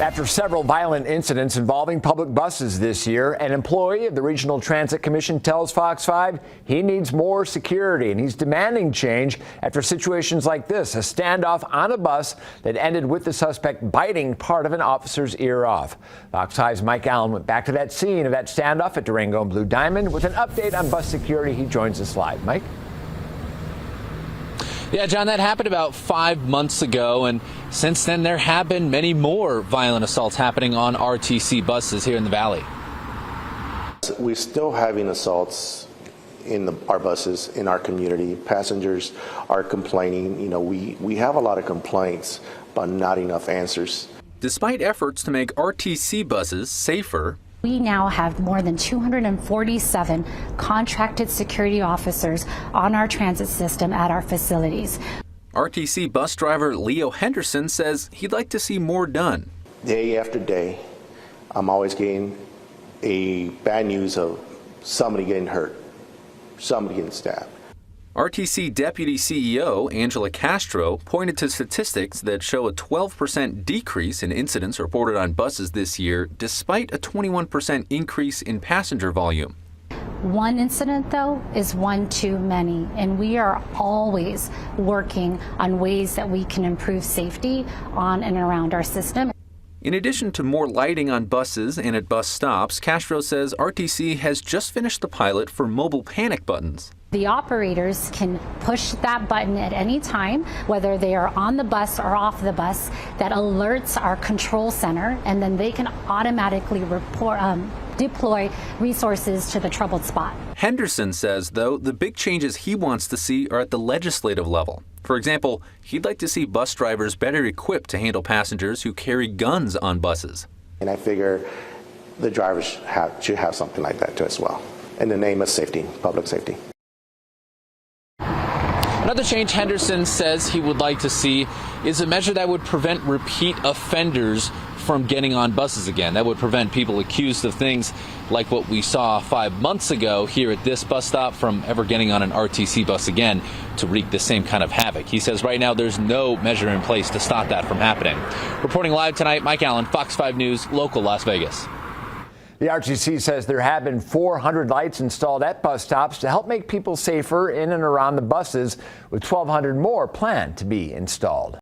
After several violent incidents involving public buses this year, an employee of the Regional Transit Commission tells Fox 5 he needs more security, and he's demanding change after situations like this, a standoff on a bus that ended with the suspect biting part of an officer's ear off. Fox 5's Mike Allen went back to that scene of that standoff at Durango and Blue Diamond with an update on bus security. He joins us live. Mike? Yeah, John, that happened about 5 months ago, and since then there have been many more violent assaults happening on RTC buses here in the Valley. We're still having assaults in our buses, in our community. Passengers are complaining. You know, we have a lot of complaints, but not enough answers. Despite efforts to make RTC buses safer, we now have more than 247 contracted security officers on our transit system at our facilities. RTC bus driver Leo Henderson says he'd like to see more done. Day after day, I'm always getting a bad news of somebody getting hurt, somebody getting stabbed. RTC Deputy CEO Angela Castro pointed to statistics that show a 12% decrease in incidents reported on buses this year, despite a 21% increase in passenger volume. One incident, though, is one too many, and we are always working on ways that we can improve safety on and around our system. In addition to more lighting on buses and at bus stops, Castro says RTC has just finished the pilot for mobile panic buttons. The operators can push that button at any time, whether they are on the bus or off the bus, that alerts our control center, and then they can automatically deploy resources to the troubled spot. Henderson says, though, the big changes he wants to see are at the legislative level. For example, he'd like to see bus drivers better equipped to handle passengers who carry guns on buses. And I figure the drivers should have something like that too as well, in the name of safety, public safety. Another change Henderson says he would like to see is a measure that would prevent repeat offenders from getting on buses again. That would prevent people accused of things like what we saw 5 months ago here at this bus stop from ever getting on an RTC bus again to wreak the same kind of havoc. He says right now there's no measure in place to stop that from happening. Reporting live tonight, Mike Allen, Fox 5 News, local Las Vegas. The RTC says there have been 400 lights installed at bus stops to help make people safer in and around the buses, with 1,200 more planned to be installed.